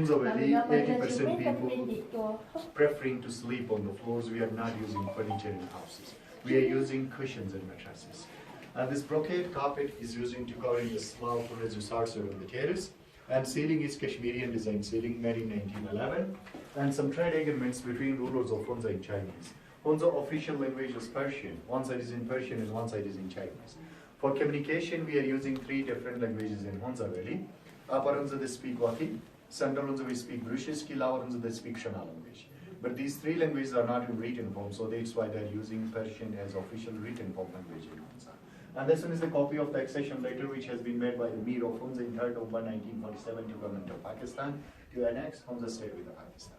Hunza Valley, 80% people preferring to sleep on the floors. We are not using furniture in houses. We are using cushions and mattresses. And this brocade carpet is using to cover the small furnace resorts on the terrace. And ceiling is Kashmirian design ceiling made in 1911. And some trade agreements between rulers of Hunza and Chinese. Hunza official language is Persian. One side is in Persian and one side is in Chinese. For communication, we are using 3 different languages in Hunza Valley. Upper Hunza they speak Wati, Central Hunza we speak Brushiski, Lower Hunza they speak Shana language. But these 3 languages are not in written form, so that's why they're using Persian as official written form language in Hunza. And this one is the copy of the accession letter which has been made by the Mir of Hunza in 3rd October 1947 to government of Pakistan to annex Hunza state with the Pakistan.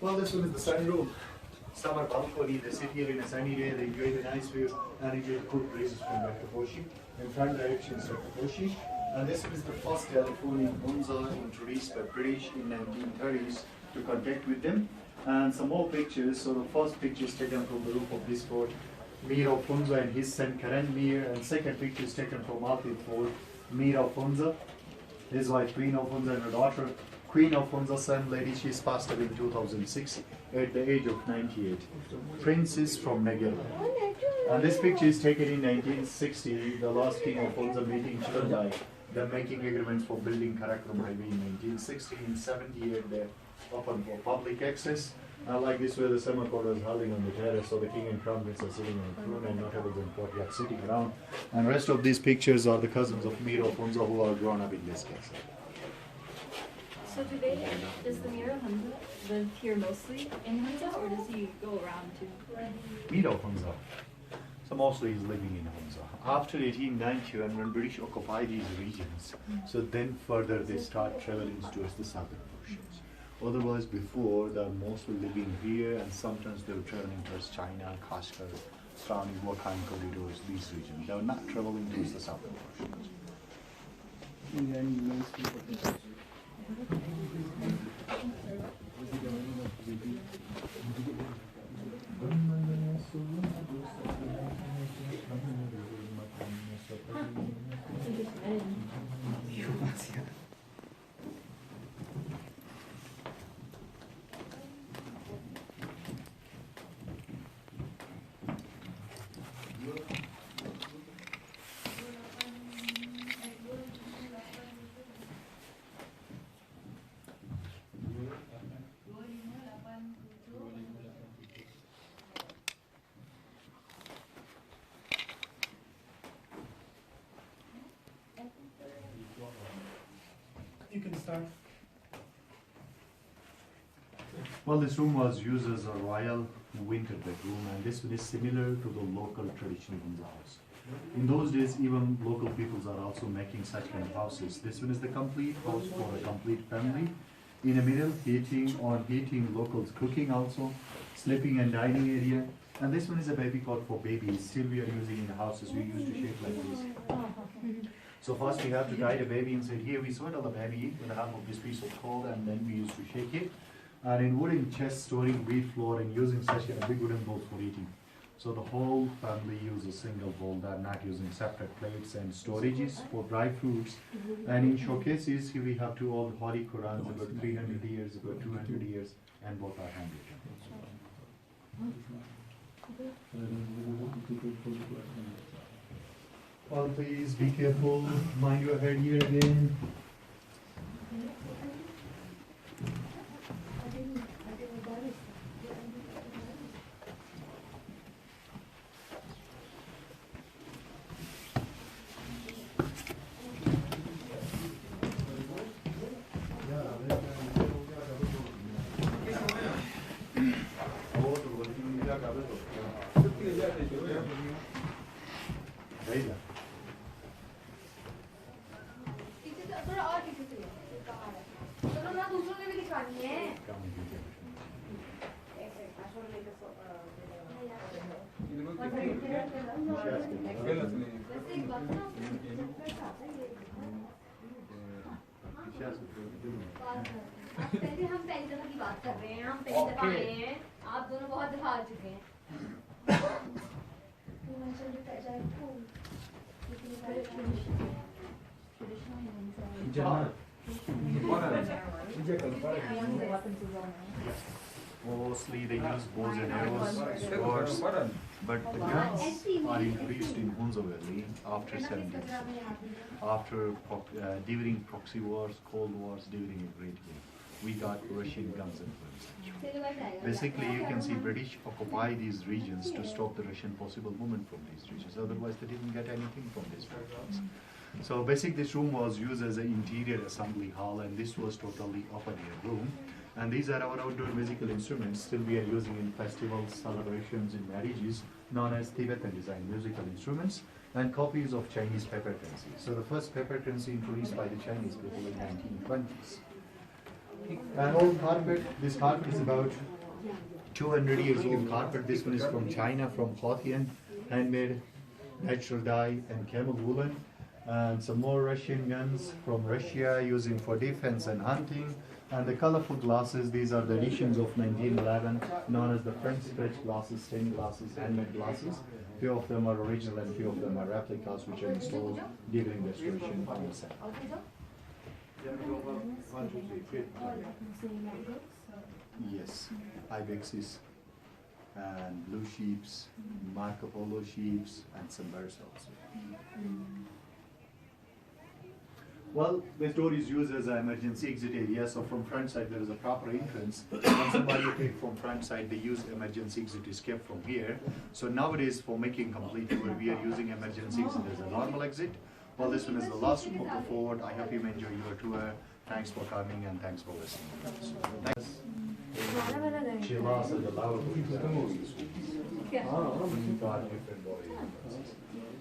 Well, this one is the sunroom. Summer balcony, they sit here in a sunny day, they enjoy the nice view and enjoy the good breezes from Bakaposhi. In front direction is Bakaposhi. And this one is the first telephone in Hunza introduced by British in 1930s to contact with them. And some more pictures. So the first picture is taken from the roof of this fort, Mir of Hunza and his son Karen Mir. And second picture is taken from Baltit fort, Mir of Hunza, his wife Queen of Hunza and her daughter Queen of Hunza, son lady. She's passed away in 2006 at the age of 98. Princess from Nagel. And this picture is taken in 1960, the last king of Hunza meeting Childai. They're making agreements for building Karakone Bridge in 1960. In 78, they're open for public access. Like this, where the summer court was holding on the terrace, so the king and crown prince are sitting on the throne and notables and courtyard sitting around. And rest of these pictures are the cousins of Mir of Hunza who are grown up in this castle. So does the Mir of Hunza live here mostly in Hunza, or does he go around too? Mir of Hunza. So mostly he's living in Hunza. After 1891, when British occupied these regions, so then further they start traveling towards the southern portions. Otherwise, before they're mostly living here, and sometimes they were traveling towards China, Kashgar, surrounding Wakhan corridors, these regions. They were not traveling towards the southern portions. You can start. Well, this room was used as a royal winter bedroom, and this one is similar to the local traditional Hunza house. In those days, even local peoples are also making such kind of houses. This one is the complete house for a complete family. In the middle, heating, locals cooking also, sleeping and dining area. And this one is a baby cot for babies. Still we are using in the houses. We used to shape like this. So first we have to tie the baby inside here. We swaddle the baby with the help of this piece of cord, and then we used to shake it. And in wooden chest, storing wheat flour and using such a big wooden bowl for eating. So the whole family uses a single bowl. They're not using separate plates and storages for dry fruits. And in showcases, here we have two old Holy Qurans, about 300 years, about 200 years, and both are handwritten. Well, please be careful. Mind your head here again. थोड़ा और पीछे चलो चलो ना दूसरों ने भी दिखानी है पहले हम पहली दफा की बात कर रहे हैं हम पहली दफा आए हैं आप दोनों बहुत दफा आ चुके हैं Mostly they use bows and arrows, swords, but the guns are increased in Hunza Valley after 70s. After during proxy wars, cold wars, during a Great War, we got Russian guns influence. Basically, you can see British occupy these regions to stop the Russian possible movement from these regions. Otherwise, they didn't get anything from these regions. So basically, this room was used as an interior assembly hall, and this was totally open air room. And these are our outdoor musical instruments. Still, we are using in festivals, celebrations, in marriages, known as Tibetan design musical instruments, and copies of Chinese paper currency. So the first paper currency introduced by the Chinese people in 1920s. An old carpet. This carpet is about 200 years old carpet. This one is from China, from Hokkien, handmade, natural dye, and camel woolen. And some more Russian guns from Russia, using for defense and hunting. And the colorful glasses, these are the editions of 1911, known as the French stretch glasses, stained glasses, handmade glasses. Few of them are original and few of them are replicas, which are installed during restoration on the set. Yes, ibexes and blue sheeps, Marco Polo sheeps, and some birds also. Well, this door is used as an emergency exit area, so from front side there is a proper entrance. When somebody takes from front side, they use emergency exit escape from here. So nowadays, for making complete tour, we are using emergency exit as a normal exit. Well, this one is the last of the fort. I hope you enjoy your tour. Thanks for coming and thanks for listening. Thanks.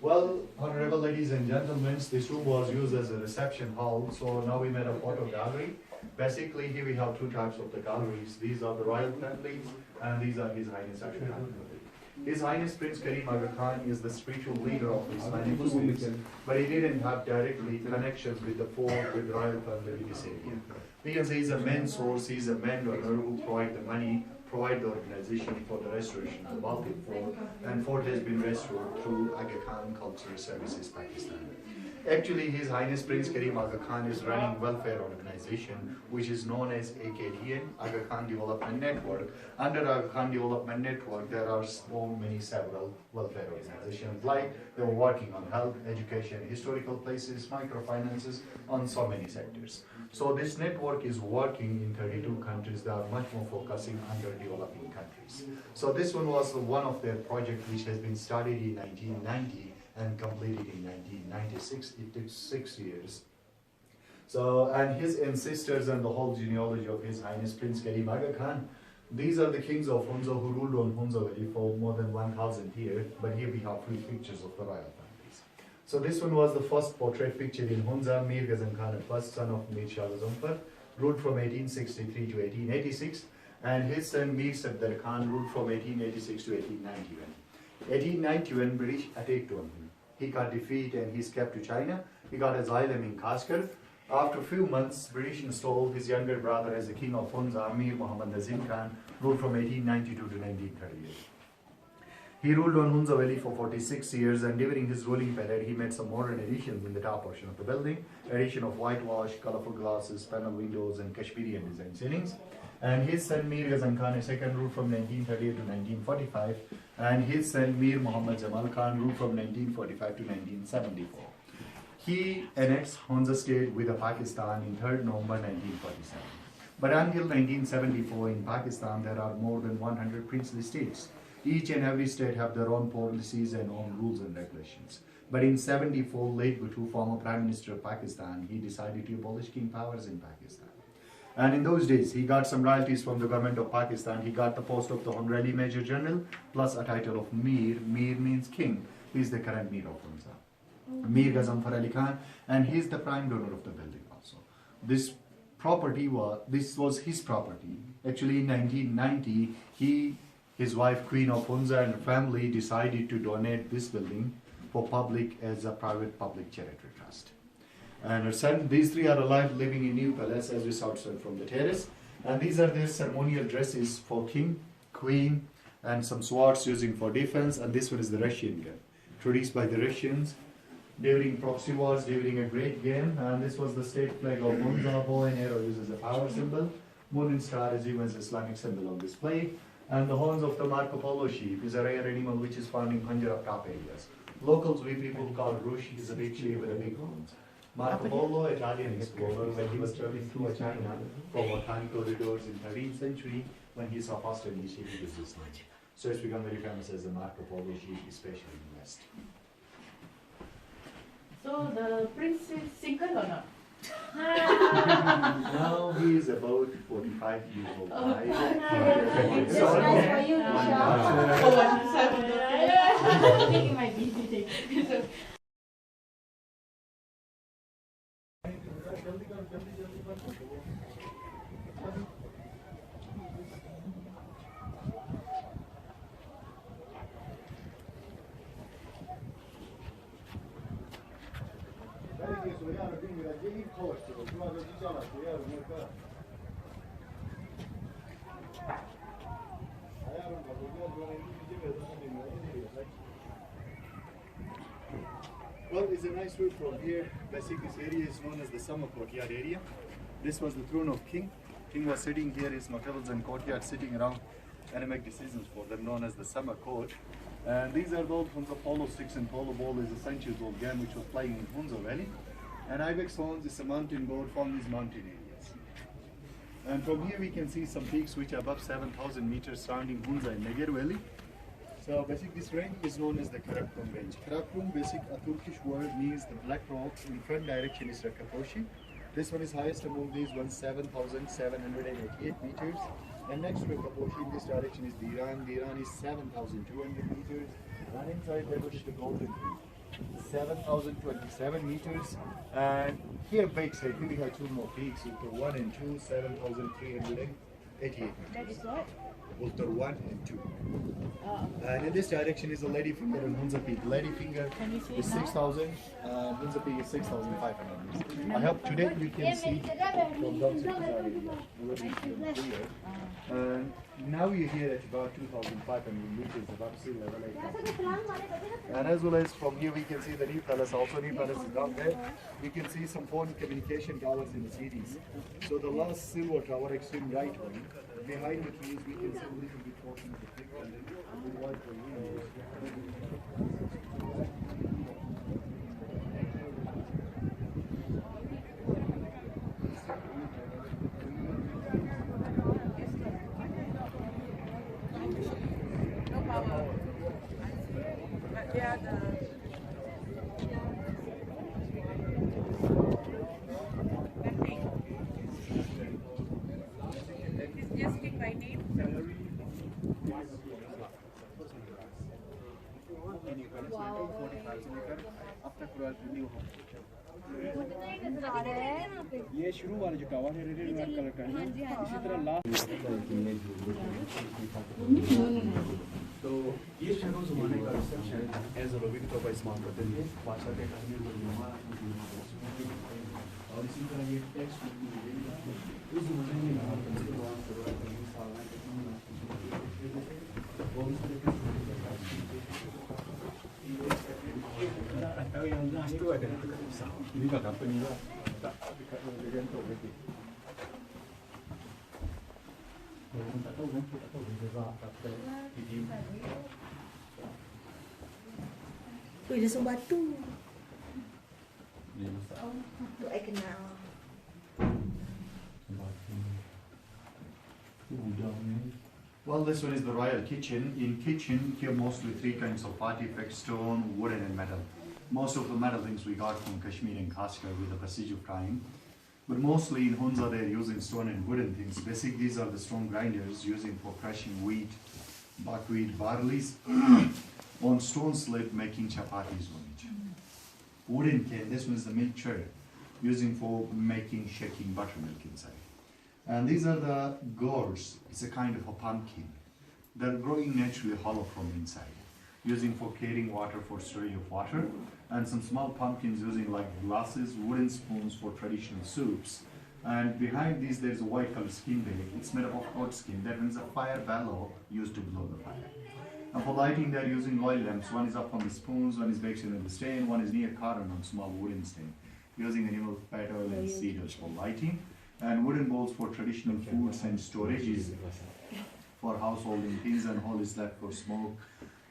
Well, honorable ladies and gentlemen, this room was used as a reception hall, so now we made a photo gallery. Basically, here we have two types of the galleries. These are the royal families, and these are His Highness Aga Khan. His Highness Prince Karim Aga Khan is the spiritual leader of the Islamic Muslims, but he didn't have directly connections with the fort, with the royal family in this area. We can say he's a main source, he's a main donor who provides the money, provide the organization for the restoration of the Baltit fort, and fort has been restored through Aga Khan Cultural Services Pakistan. Actually, His Highness Prince Karim Aga Khan is running welfare organization, which is known as AKDN, Aga Khan Development Network. Under Aga Khan Development Network, there are several welfare organizations, like they were working on health, education, historical places, microfinances, on so many sectors. So this network is working in 32 countries. They are much more focusing on the developing countries. So this one was one of their projects which has been started in 1990 and completed in 1996. It took 6 years. So, and his ancestors and the whole genealogy of His Highness Prince Karim Aga Khan, these are the kings of Hunza who ruled on Hunza Valley for more than 1,000 years, but here we have 3 pictures of the royal families. So this one was the first portrait picture in Hunza. Mir Ghazan Khan, first son of Mir Shah Gazanfar, ruled from 1863 to 1886, and his son Mir Sabdar Khan ruled from 1886 to 1891. 1891, British attacked on him. He got defeated and he escaped to China. He got asylum in Kashgar. After a few months, British installed his younger brother as the king of Hunza, Mir Muhammad Nazim Khan, ruled from 1892 to 1938. He ruled on Hunza Valley for 46 years, and during his ruling period, he made some modern additions in the top portion of the building. Addition of whitewash, colorful glasses, panel windows, and Kashmirian design ceilings. And his son Mir Ghazan Khan II ruled from 1938 to 1945, and his son Mir Muhammad Jamal Khan ruled from 1945 to 1974. He annexed Hunza state with Pakistan in 3rd November 1947. But until 1974 in Pakistan, there are more than 100 princely states. Each and every state have their own policies and own rules and regulations. But in 74, late Bhutto, former Prime Minister of Pakistan, he decided to abolish king powers in Pakistan. And in those days, he got some royalties from the government of Pakistan. He got the post of the Honorary Major General plus a title of Mir. Mir means king. He's the current Mir of Hunza. Mir Gazanfar Ali Khan, and he's the prime donor of the building also. This was his property. Actually, in 1990, his wife Queen of Hunza and family decided to donate this building for public as a private public charity trust. And her son, these three are alive, living in New Palace as we saw outside from the terrace. And these are their ceremonial dresses for king, queen, and some swords using for defense. And this one is the Russian gun, produced by the Russians during proxy wars, during a great game. And this was the state flag of Hunza. Bow and arrow used as a power symbol. Moon and star is even as Islamic symbol on display. And the horns of the Marco Polo sheep is a rare animal which is found in Punjab top areas. Locals, we people call Rush, is a big sheep with a big horns. Marco Polo, Italian explorer, when he was traveling through China from volcanic corridors in 13th century, when he saw first Indian sheep, it was this name. So it's become very famous as the Marco Polo sheep, especially in the West. So the prince is single or not? Now he is about 45 years old. It's just nice for you, Nisha. Oh, what is happening? I think it might be. Well, it's a nice view from here. Basically, this area is known as the summer courtyard area. This was the throne of king. King was sitting here, his notables and courtyard sitting around and make decisions for them, known as the summer court. And these are the old Hunza polo sticks, and polo ball is a centuries-old game which was playing in Hunza Valley. And Ibex horns is a mountain goat from these mountain areas. And from here we can see some peaks which are above 7,000 meters surrounding Hunza in Neger Valley. So basically this range is known as the Karakone range. Karakone, a Turkish word, means the black rock. In front direction is Rakaposhi. This one is highest among these ones, 7,788 meters. And next to Rakaposhi in this direction is the Iran. The Iran is 7,200 meters. And inside there is the Golden Tree, 7,027 meters. And here peaks, I think we have two more peaks, Ultar 1 and 2, 7,388 meters. That is what? Ultar 1 and 2. And in this direction is a lady finger and Hunza Peak. Lady finger is 6,000, Hunza Peak is 6,500 meters. I hope today you can see from Baltit. Now you're here at about 2,500 meters above sea level. And as well as from here we can see the New Palace. Also New Palace is down there. You can see some phone communication towers in the cities. So the last silver tower, extreme right one, behind the trees we can see a little bit walking the picture with white windows. ये शुरू वाला जो tower है red colour का है इसी तरह last तो ये शहरों ज़माने का रिसेप्शन एज अ रवि तो इस्तेमाल करते थे बादशाह के घर में और इसी तरह ये टेक्स्ट उस ज़माने में Tu dia suruh batu. Tu I kenal. Well, this one is the royal kitchen. In kitchen, here mostly three kinds of artifacts: stone, wooden and metal. Most of the metal things we got from Kashmir and Kashgar with the prestige of time. But mostly in Hunza they're using stone and wooden things. Basically these are the stone grinders using for crushing wheat, buckwheat, barleys on stone slab making chapatis on it. Wooden can, this one is the milk tray, using for making shaking buttermilk inside. And these are the gourds, it's a kind of a pumpkin. They're growing naturally hollow from inside, using for carrying water for storage of water, and some small pumpkins using like glasses, wooden spoons for traditional soups. And behind these there's a white color skin there. It's made up of goat skin. That means a fire bellow used to blow the fire. And for lighting they're using oil lamps. One is up on the spoons, one is baked in the stand, one is near carbon on small wooden stand, using animal fat oil and seed oils for lighting. And wooden bowls for traditional foods and storages for householding things, and hall is left for smoke,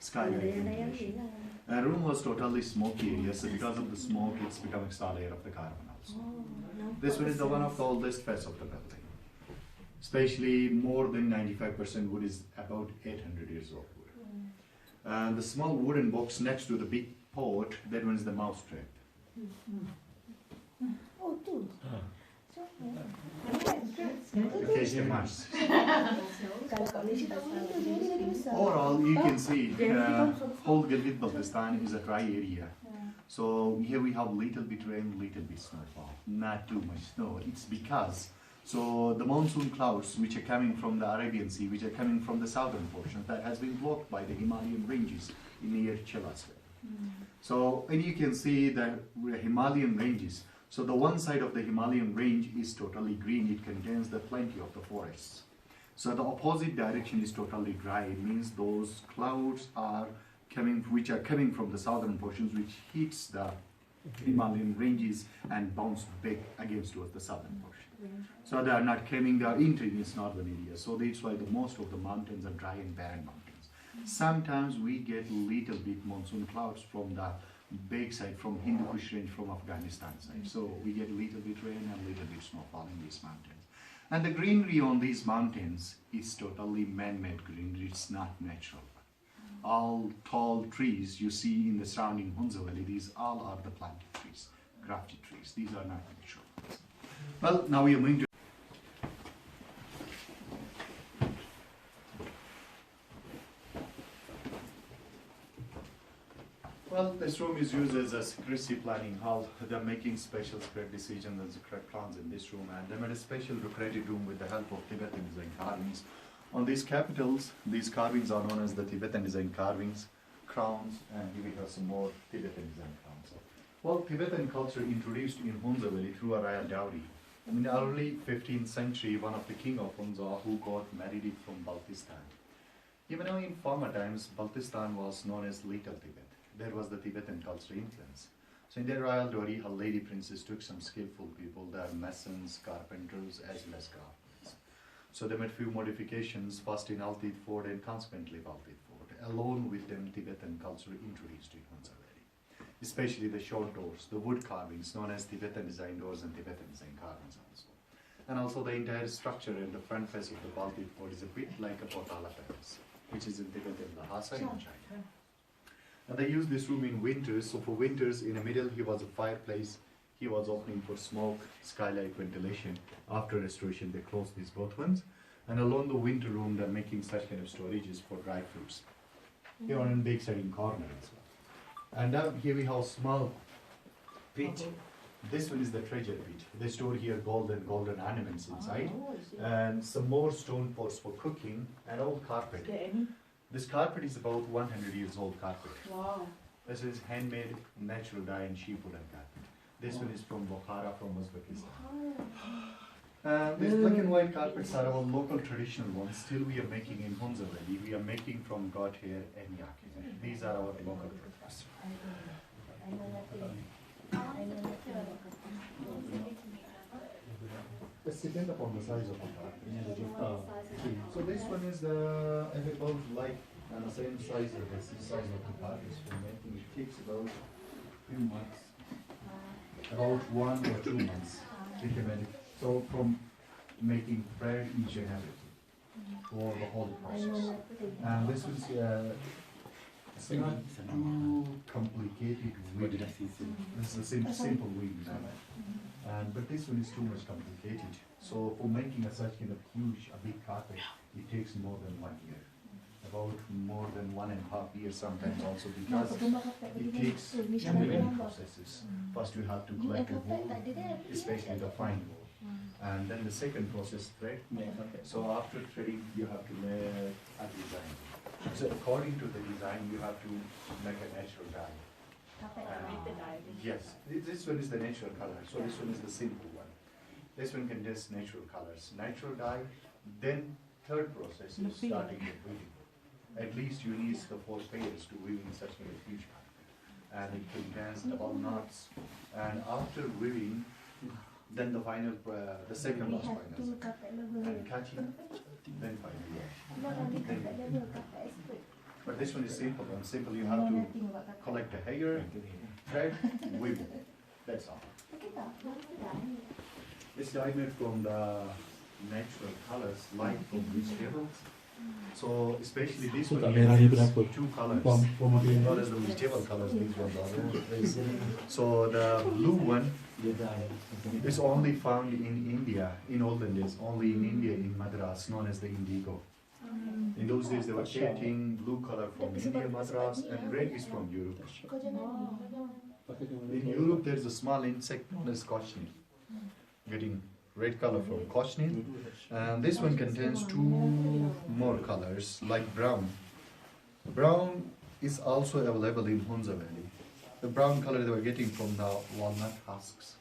skylight ventilation. And room was totally smoky area, so because of the smoke, it's become extra layer of the carbon also. This one is the one of the oldest fats of the building. Especially more than 95% wood is about 800 years old wood. And the small wooden box next to the big pot, that one is the mouse trap. Taste the mice. Overall, you can see whole Gilgit Baltistan is a dry area. So here we have little bit rain, little bit snowfall, not too much snow. It's because the monsoon clouds which are coming from the Arabian Sea, which are coming from the southern portion, that has been blocked by the Himalayan ranges near Chilas. So, and you can see the Himalayan ranges. So the one side of the Himalayan range is totally green, it contains the plenty of the forests. So the opposite direction is totally dry, it means those clouds are coming, which are coming from the southern portions, which hits the Himalayan ranges and bounce back against towards the southern portion. So they are not coming, they are entering its northern area. So that's why the most of the mountains are dry and barren mountains. Sometimes we get little bit monsoon clouds from the backside, from Hindu Kush range, from Afghanistan side. So we get a little bit rain and little bit snowfall in these mountains. And the greenery on these mountains is totally man-made greenery, it's not natural. All tall trees you see in the surrounding Hunza Valley, these all are the planted trees, grafted trees. These are not natural. Well, now we are going to Well, this room is used as a secrecy planning hall. They're making special secret decisions and secret plans in this room, and they made a special decorated room with the help of Tibetan design carvings. On these capitals, these carvings are known as the Tibetan design carvings, crowns, and here we have some more Tibetan design crowns. Well, Tibetan culture introduced in Hunza Valley through a royal dowry. In the early 15th century, one of the king of Hunza who got married it from Baltistan. Even though in former times, Baltistan was known as Little Tibet. There was the Tibetan culture influence. So in their royal dowry, a lady princess took some skillful people, they are masons, carpenters, as well as gardeners. So they made few modifications, first in Baltit fort and consequently Baltit fort. Along with them, Tibetan culture introduced in Hunza Valley. Especially the short doors, the wood carvings known as Tibetan design doors and Tibetan design carvings also. And also the entire structure and the front face of the Baltit fort is a bit like a Potala palace, which is in Tibetan Lhasa in China. And they use this room in winters, so for winters in the middle here was a fireplace, here was opening for smoke, skylight ventilation. After restoration they closed these both ones. And along the winter room they're making such kind of storages for dry fruits. Here on the big side in corner as well. And now here we have small pit. This one is the treasure pit. They store here golden ornaments inside. And some more stone pots for cooking and old carpet. This carpet is about 100 years old carpet. Wow. This is handmade natural dye and sheep woolen carpet. This one is from Bukhara, from Uzbekistan. These black and white carpets are our local traditional ones. Still we are making in Hunza Valley. We are making from goat hair and yak hair. These are our local products. It depends upon the size of the carpet. So this one is about like the same size as the size of the carpet. For making it takes about few months, about 1 or 2 months. So from making bread, each and everything for the whole process. And this is it's not too complicated weaving. This is a simple weaving. But this one is too much complicated. So for making such kind of huge, a big carpet, it takes more than 1 year. About more than 1.5 years sometimes also, because it takes many processes. First you have to collect the wool, especially the fine wool. And then the second process, thread. So after threading, you have to make a design. So according to the design, you have to make a natural dye. Yes, this one is the natural color. So this one is the simple one. This one contains natural colors. Natural dye, then third process is starting with weaving. At least you need the 4 pairs to weave in such a huge carpet. And it contains about knots. And after weaving, then the final, the second last final. And catching, then final. But this one is simple. And simple, you have to collect the hair, thread, weave. That's all. It's dyed made from the natural colors, like from vegetables. So especially this one has 2 colors. Not as the vegetable colors, these ones are. So the blue one is only found in India, in olden days, only in India, in Madras, known as the indigo. In those days they were getting blue color from India, Madras, and red is from Europe. In Europe there is a small insect known as cochnea, getting red color from cochnea. And this one contains 2 more colors, like brown. Brown is also available in Hunza Valley. The brown color they were getting from the walnut husks.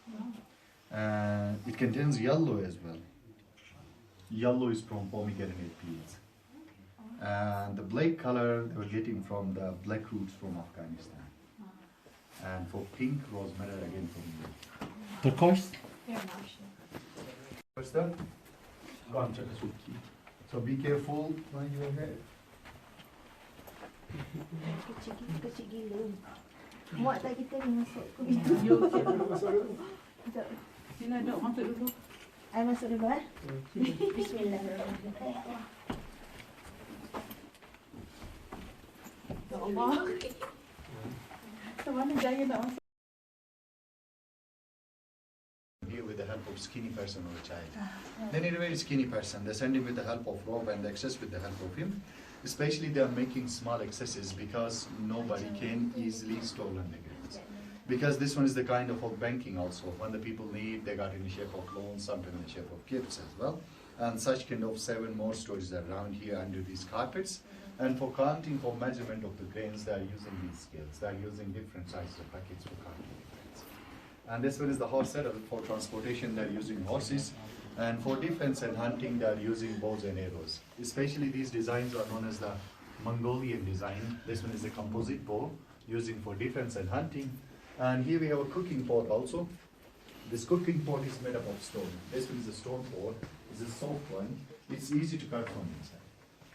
And it contains yellow as well. Yellow is from pomegranate peels. And the black color they were getting from the black roots from Afghanistan. And for pink, rosemary again from Europe. Turquoise? What's that? So be careful when you are here. Kecil gila. Muat tak kita ni masuk ke situ? Sekejap. Sila dok masuk dulu. I masuk dulu Bismillahirrahmanirrahim. Ya Allah. Macam mana jaya nak masuk? Here with the help of skinny person or a child. They need a very skinny person. They send him with the help of rope and the access with the help of him. Especially they are making small accesses because nobody can easily stolen the grains. Because this one is the kind of banking also. When the people need, they got in the shape of loans, sometimes in the shape of gifts as well. And such kind of 7 more stories are around here under these carpets. And for counting, for measurement of the grains, they are using these scales. They are using different sizes of buckets for counting the grains. And this one is the horse saddle. For transportation, they are using horses. And for defense and hunting, they are using bows and arrows. Especially these designs are known as the Mongolian design. This one is a composite bow, using for defense and hunting. And here we have a cooking pot also. This cooking pot is made up of stone. This one is a stone pot. It's a soft one. It's easy to cut from inside.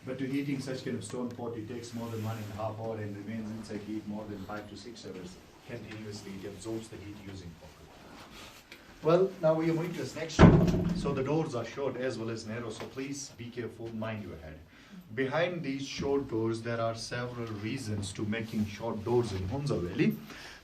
But to heating such kind of stone pot, it takes more than 1.5 hours and remains inside heat more than 5 to 6 hours continuously. It absorbs the heat using copper. Well, now we are moving to the next room. So the doors are short as well as narrow, so please be careful, mind your head. Behind these short doors, there are several reasons to making short doors in Hunza Valley.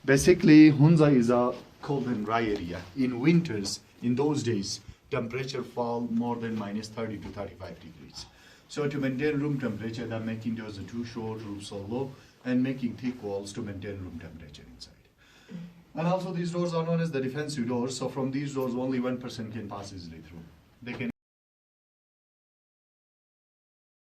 Basically, Hunza is a cold and dry area. In winters, in those days, temperature fall more than minus 30 to 35 degrees. So to maintain room temperature, they're making doors too short, roofs so low, and making thick walls to maintain room temperature inside. And also these doors are known as the defensive doors. So from these doors, only one person can pass easily through. They can